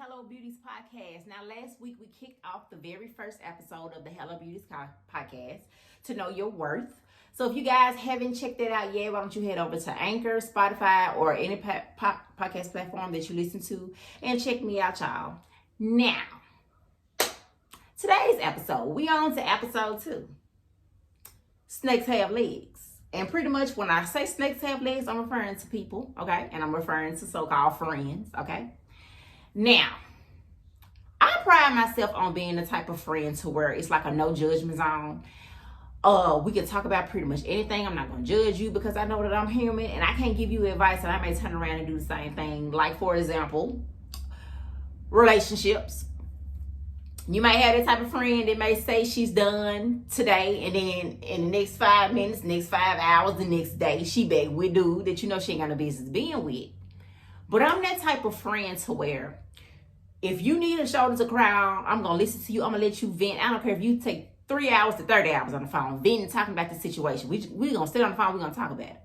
Hello Beauties podcast. Now, last week we kicked off the very first episode of the Hello Beauties podcast, to know your worth. So if you guys haven't checked that out yet, why don't you head over to Anchor, Spotify, or any podcast platform that you listen to and check me out, y'all. Now, today's episode, we on to episode 2. Snakes have legs. And pretty much when I say snakes have legs, I'm referring to people, okay? And I'm referring to so-called friends, okay? Now, I pride myself on being the type of friend to where it's like a no judgment zone. We can talk about pretty much anything. I'm not going to judge you because I know that I'm human and I can't give you advice and I may turn around and do the same thing. Like, for example, relationships. You might have that type of friend that may say she's done today, and then in the next 5 minutes, next 5 hours, the next day, she back with dude that you know she ain't got no business being with. But I'm that type of friend to where if you need a shoulder to cry on, I'm going to listen to you. I'm going to let you vent. I don't care if you take 3 hours to 30 hours on the phone, venting, talking about the situation. We're going to sit on the phone. We're going to talk about it.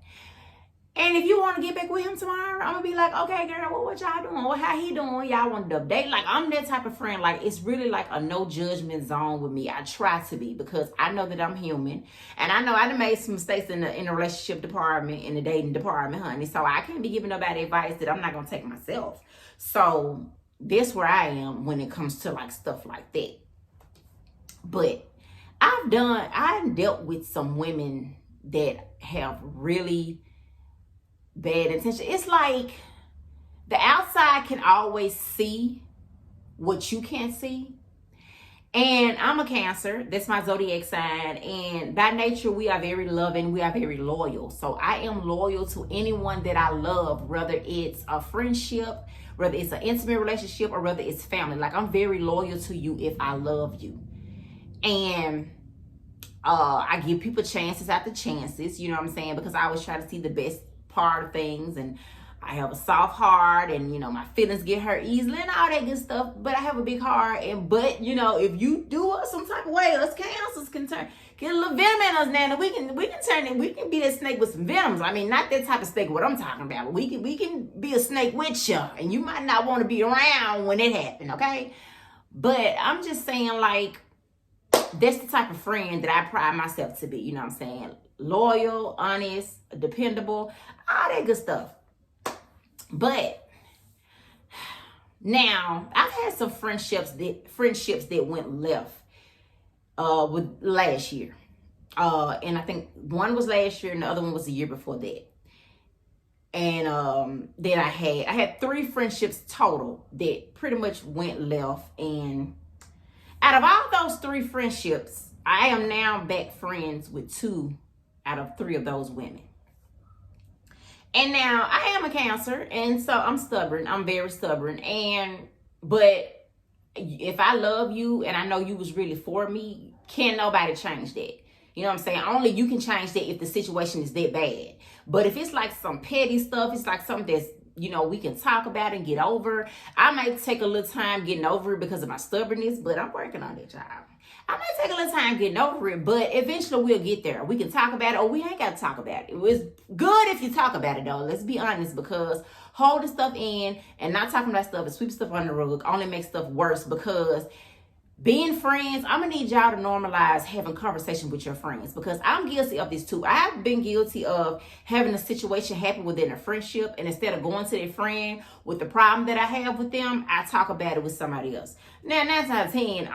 And if you want to get back with him tomorrow, I'm going to be like, okay, girl, what y'all doing? How he doing? Y'all want to update? Like, I'm that type of friend. Like, it's really like a no judgment zone with me. I try to be because I know that I'm human. And I know I done made some mistakes in the relationship department, in the dating department, honey. So I can't be giving nobody advice that I'm not going to take myself. So that's where I am when it comes to like stuff like that. But I dealt with some women that have really bad intention. It's like the outside can always see what you can't see. And I'm a Cancer. That's my zodiac sign. And by nature, we are very loving. We are very loyal. So I am loyal to anyone that I love, whether it's a friendship, whether it's an intimate relationship, or whether it's family. Like, I'm very loyal to you if I love you. And I give people chances after chances, you know what I'm saying? Because I always try to see the best part of things, and I have a soft heart, and you know my feelings get hurt easily and all that good stuff, but I have a big heart. And but you know, if you do us some type of way, us Cancers can get a little venom in us now, and we can turn it, we can be that snake with some venoms. I mean, not that type of snake what I'm talking about, but we can be a snake with you, and you might not want to be around when it happened, okay? But I'm just saying, like, that's the type of friend that I pride myself to be, you know what I'm saying? Loyal, honest, dependable, all that good stuff. But now I've had some friendships that went left with last year. And I think one was last year and the other one was the year before that. And then I had 3 friendships total that pretty much went left. And out of all those 3 friendships, I am now back friends with 2 out of 3 of those women. And now I am a Cancer, and so I'm stubborn. I'm very stubborn. But if I love you and I know you was really for me, can't nobody change that. You know what I'm saying? Only you can change that if the situation is that bad. But if it's like some petty stuff, it's like something that's, you know, we can talk about and get over. I might take a little time getting over it because of my stubbornness, but I'm working on that, child. I might take a little time getting over it, but eventually we'll get there. We can talk about it, or we ain't got to talk about it. It was good if you talk about it, though. Let's be honest, because holding stuff in and not talking about stuff and sweeping stuff under the rug only makes stuff worse. Because being friends, I'm going to need y'all to normalize having conversation with your friends, because I'm guilty of this too. I've been guilty of having a situation happen within a friendship, and instead of going to their friend with the problem that I have with them, I talk about it with somebody else. Now, 9 out of 10,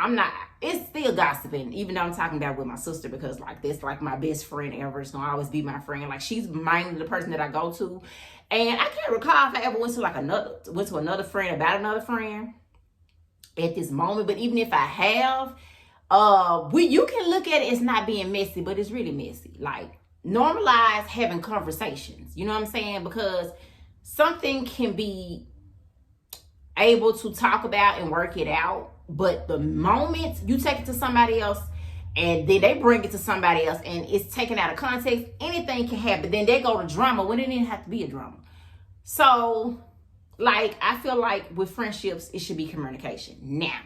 it's still gossiping, even though I'm talking about it with my sister, because like this, like my best friend ever. It's gonna always be my friend. Like, she's mainly the person that I go to. And I can't recall if I ever went to another friend about another friend at this moment. But even if I have, you can look at it as not being messy, but it's really messy. Like, normalize having conversations, you know what I'm saying? Because something can be able to talk about and work it out, but the moment you take it to somebody else and then they bring it to somebody else and it's taken out of context, anything can happen. Then they go to drama when it didn't have to be a drama. So, like, I feel like with friendships, it should be communication. Now,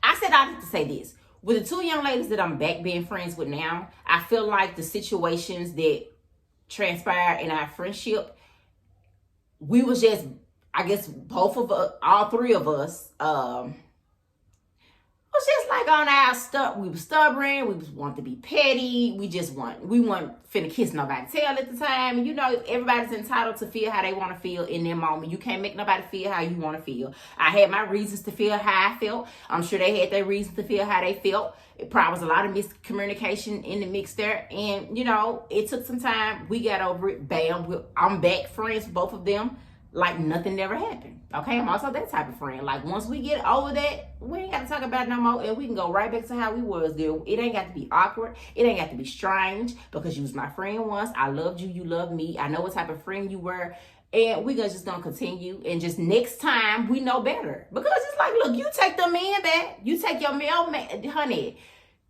I said I have to say this. With the 2 young ladies that I'm back being friends with now, I feel like the situations that transpired in our friendship, we was just I guess both of us, all three of us, was just like on our stuff. We were stubborn. We want to be petty. We want finna kiss nobody's tail at the time. And you know, everybody's entitled to feel how they want to feel in their moment. You can't make nobody feel how you want to feel. I had my reasons to feel how I felt. I'm sure they had their reasons to feel how they felt. It probably was a lot of miscommunication in the mix there. And, you know, it took some time. We got over it. Bam. I'm back friends with both of them. Like nothing never happened. Okay, I'm also that type of friend. Like once we get over that, we ain't got to talk about it no more, and we can go right back to how we was, girl. It ain't got to be awkward. It ain't got to be strange, because you was my friend once. I loved you. You loved me. I know what type of friend you were, and we just gonna continue. And just next time we know better, because it's like, look, you take the man back. You take your male man, honey.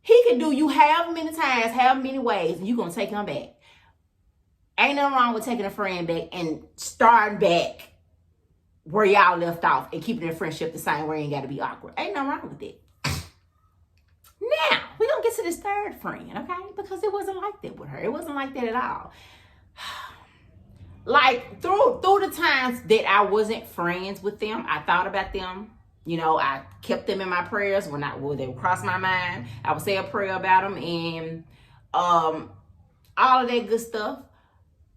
He can do you however many times, however many ways, and you gonna take him back. Ain't nothing wrong with taking a friend back and starting back where y'all left off and keeping their friendship the same way. Ain't got to be awkward. Ain't nothing wrong with it. Now, we're going to get to this third friend, okay? Because it wasn't like that with her. It wasn't like that at all. Like, through the times that I wasn't friends with them, I thought about them. You know, I kept them in my prayers when they would cross my mind. I would say a prayer about them and all of that good stuff.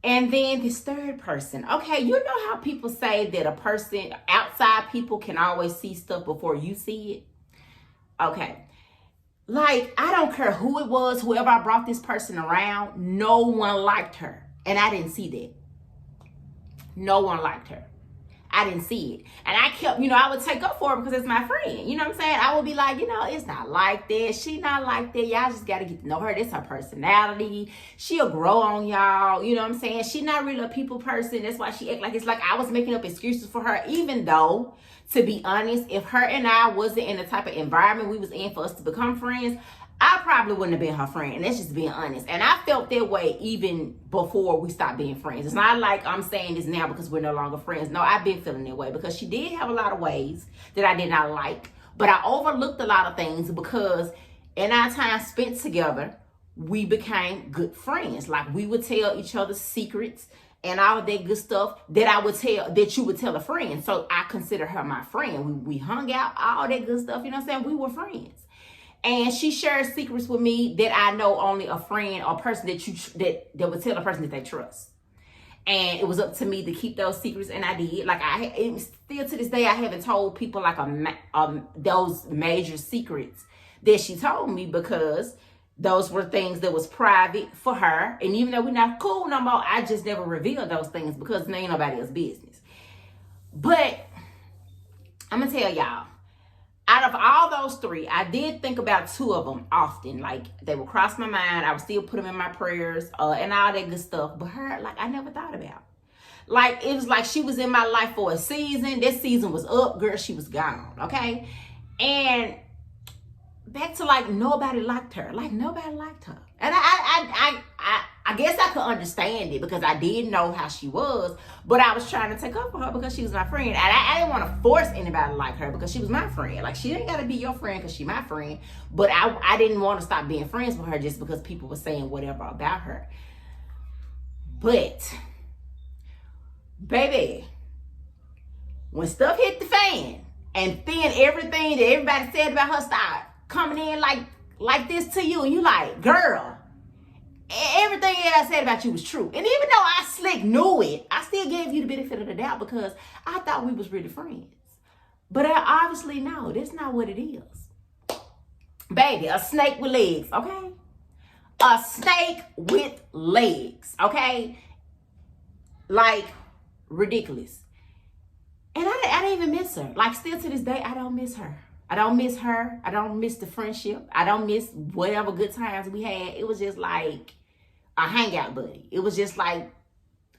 And then this third person. Okay, you know how people say that a person, outside people can always see stuff before you see it? Okay. Like, I don't care who it was, whoever I brought this person around, no one liked her. And I didn't see that. No one liked her. I didn't see it. And I kept, you know, I would take up for her because it's my friend. You know what I'm saying? I would be like, you know, it's not like that. She not like that. Y'all just got to get to know her. This her personality. She'll grow on y'all. You know what I'm saying? She not really a people person. That's why she act like it's like I was making up excuses for her. Even though, to be honest, if her and I wasn't in the type of environment we was in for us to become friends, I probably wouldn't have been her friend. And that's just being honest. And I felt that way even before we stopped being friends. It's not like I'm saying this now because we're no longer friends. No, I've been feeling that way because she did have a lot of ways that I did not like. But I overlooked a lot of things because in our time spent together, we became good friends. Like we would tell each other secrets and all of that good stuff that I would tell, that you would tell a friend. So I consider her my friend. We hung out, all that good stuff. You know what I'm saying? We were friends. And she shares secrets with me that I know only a friend or person that would tell a person that they trust. And it was up to me to keep those secrets, and I did. Like still to this day, I haven't told people like those major secrets that she told me because those were things that was private for her. And even though we're not cool no more, I just never revealed those things because it ain't nobody else's business. But I'm gonna tell y'all. Out of all those three, I did think about two of them often. Like, they would cross my mind. I would still put them in my prayers and all that good stuff. But her, like, I never thought about. Like, it was like she was in my life for a season. This season was up. Girl, she was gone, okay? And back to, like, nobody liked her. Like, nobody liked her. And I guess I could understand it because I did know how she was, but I was trying to take up for her because she was my friend. And I didn't want to force anybody to like her because she was my friend. Like, she ain't got to be your friend because she my friend, but I didn't want to stop being friends with her just because people were saying whatever about her. But, baby, when stuff hit the fan and then everything that everybody said about her started coming in like this to you, and you like, girl, everything that I said about you was true. And even though I slick knew it, I still gave you the benefit of the doubt because I thought we was really friends. But I obviously know that's not what it is. Baby, a snake with legs, okay? A snake with legs, okay? Like, ridiculous. And I didn't even miss her. Like, still to this day, I don't miss her. I don't miss her. I don't miss the friendship. I don't miss whatever good times we had. It was just like a hangout buddy. It was just like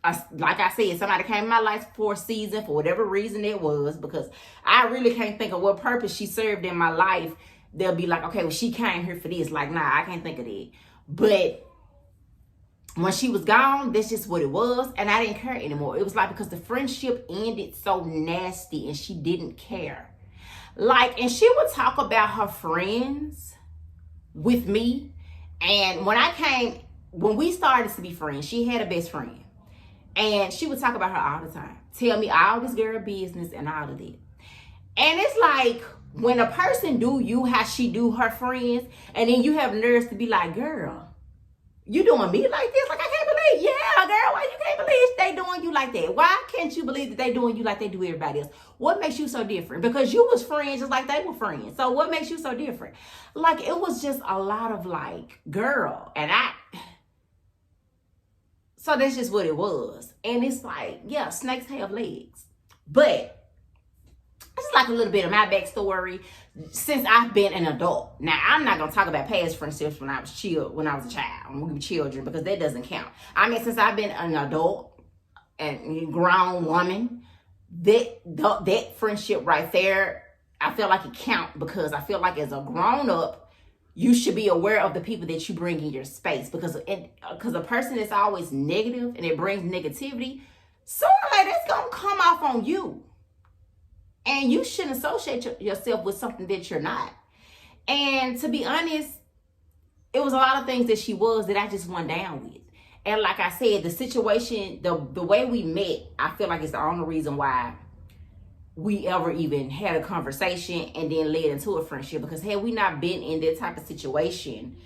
I said, somebody came in my life for a season, for whatever reason it was, because I really can't think of what purpose she served in my life. They'll be like, okay, well, she came here for this. Like, nah, I can't think of that. But when she was gone, that's just what it was. And I didn't care anymore. It was like because the friendship ended so nasty and she didn't care. Like, and she would talk about her friends with me. And when we started to be friends, she had a best friend. And she would talk about her all the time. tell me all this girl business and all of that. And it's like, when a person do you how she do her friends, and then you have nerves to be like, girl, you doing me like this? Like, I can't believe, yeah, girl, why you can't believe they doing you like that? Why can't you believe that they doing you like they do everybody else? What makes you so different? Because you was friends just like they were friends. So what makes you so different? Like, it was just a lot of like, girl, and so that's just what it was. And it's like, yeah, snakes have legs. But it's like a little bit of my backstory since I've been an adult. Now, I'm not going to talk about past friendships when I was a child, when we were children, because that doesn't count. I mean, since I've been an adult and grown woman, that friendship right there, I feel like it count, because I feel like as a grown up, you should be aware of the people that you bring in your space, because a person that's always negative and it brings negativity, sooner or later it's going to come off on you. And you shouldn't associate yourself with something that you're not. And to be honest, it was a lot of things that she was that I just went down with. And like I said, the situation, the way we met, I feel like it's the only reason why we ever even had a conversation and then led into a friendship. Because had we not been in that type of situation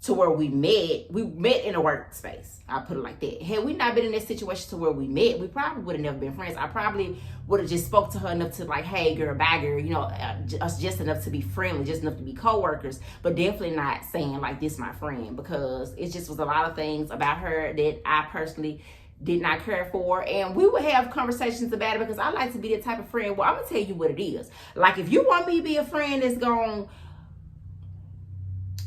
to where we met in a workspace. I'll put it like that. Had we not been in that situation to where we met, we probably would have never been friends. I probably would have just spoke to her enough to like, hey girl, bye girl, you know, us just enough to be friendly, just enough to be co-workers, but definitely not saying like, this my friend, because it just was a lot of things about her that I personally did not care for. And we would have conversations about it, because I like to be the type of friend where I'm gonna tell you what it is. Like, if you want me to be a friend that's gonna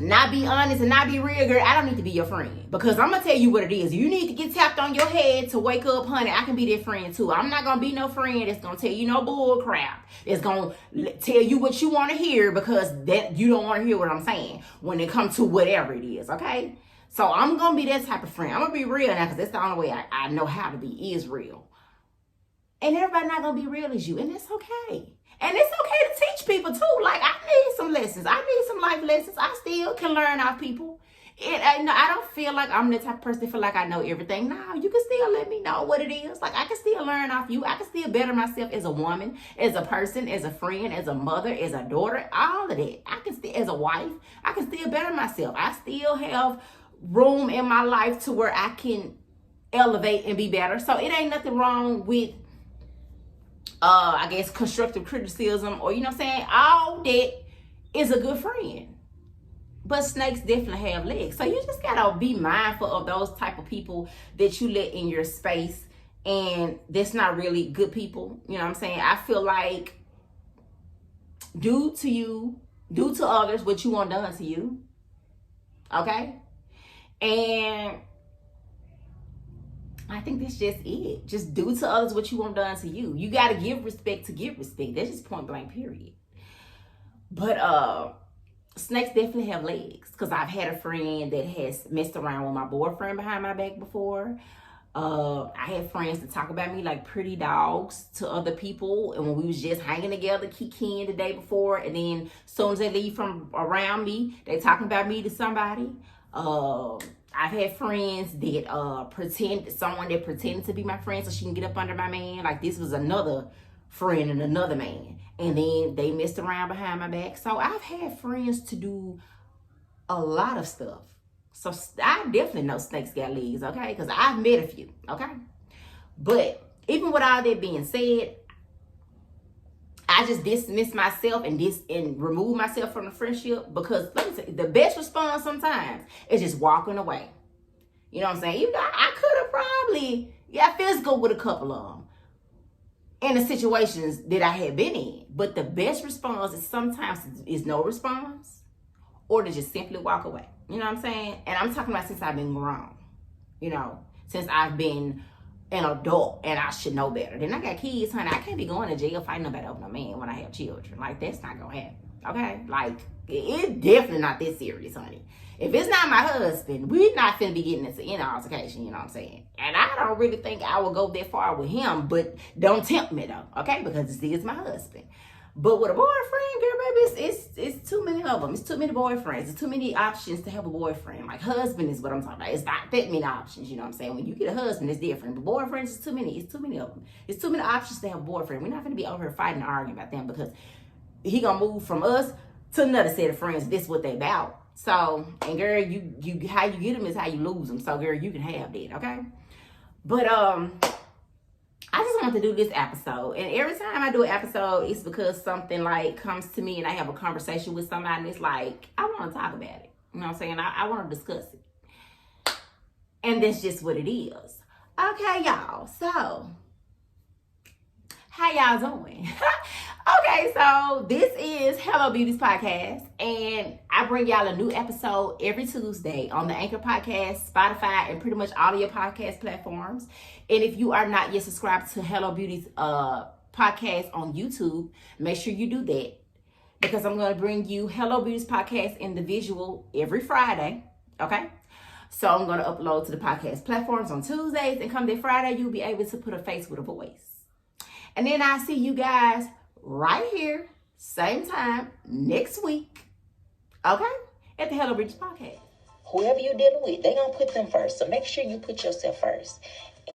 not be honest and not be real, girl, I don't need to be your friend, because I'm gonna tell you what it is. You need to get tapped on your head to wake up, honey. I can be that friend too. I'm not gonna be no friend that's gonna tell you no bull crap. It's gonna tell you what you want to hear, because that you don't want to hear what I'm saying when it comes to whatever it is. Okay, so I'm gonna be that type of friend. I'm gonna be real now, because that's the only way I know how to be, is real. And everybody not gonna be real as you, and that's okay. And it's okay to teach people too. Like, I need some lessons. I need some life lessons. I still can learn off people. And I don't feel like I'm the type of person that feel like I know everything. No, you can still let me know what it is. Like, I can still learn off you. I can still better myself as a woman, as a person, as a friend, as a mother, as a daughter, all of that. I can still, as a wife, I can still better myself. I still have room in my life to where I can elevate and be better. So it ain't nothing wrong with I guess constructive criticism, or, you know what I'm saying, all that is a good friend. But snakes definitely have legs. So you just gotta be mindful of those type of people that you let in your space, and that's not really good people. You know what I'm saying? I feel like do to others what you want done to you. Okay? And I think that's just it. Just do to others what you want done to you. You got to give respect to get respect. That's just point blank, period. But snakes definitely have legs, because I've had a friend that has messed around with my boyfriend behind my back before. I had friends that talk about me like pretty dogs to other people, and when we was just hanging together, kikiing the day before, and then as soon as they leave from around me, they talking about me to somebody. I've had friends that someone that pretended to be my friend so she can get up under my man. Like, this was another friend and another man, and then they messed around behind my back. So I've had friends to do a lot of stuff. So I definitely know snakes got legs, okay? Because I've met a few, okay? But even with all that being said, I just dismiss myself and remove myself from the friendship, because let me say, the best response sometimes is just walking away. You know what I'm saying? Even though I could have probably got physical with a couple of them in the situations that I had been in. But the best response is sometimes is no response, or to just simply walk away. You know what I'm saying? And I'm talking about since I've been grown. You know, since I've been an adult, and I should know better. Then I got kids, honey. I can't be going to jail fighting nobody over no man when I have children. Like, that's not gonna happen. Okay? Like, it's definitely not this serious, honey. If it's not my husband, we're not finna be getting into any altercation, you know what I'm saying? And I don't really think I will go that far with him, but don't tempt me though, okay? Because this is my husband. But with a boyfriend, girl, baby, it's too many of them. It's too many boyfriends. It's too many options to have a boyfriend. Like husband is what I'm talking about. It's not that many options. You know what I'm saying? When you get a husband, it's different. But boyfriends is too many. It's too many of them. It's too many options to have a boyfriend. We're not going to be over here fighting and arguing about them because he gonna move from us to another set of friends. This what they about. So, and girl, you how you get them is how you lose them. So, girl, you can have that, okay? But I just want to do this episode, and every time I do an episode, it's because something like comes to me, and I have a conversation with somebody, and it's like I want to talk about it. You know what I'm saying? I want to discuss it, and that's just what it is. Okay, y'all. So, how y'all doing? Okay, so this is Hello Beauties Podcast, and I bring y'all a new episode every Tuesday on the Anchor Podcast, Spotify, and pretty much all of your podcast platforms. And if you are not yet subscribed to Hello Beauties Podcast on YouTube, make sure you do that, because I'm going to bring you Hello Beauties Podcast in the visual every Friday, okay? So I'm going to upload to the podcast platforms on Tuesdays, and come that Friday, you'll be able to put a face with a voice. And then I'll see you guys right here, same time, next week, okay? At the Hello Beauties Podcast. Whoever you're dealing with, they're going to put them first. So make sure you put yourself first.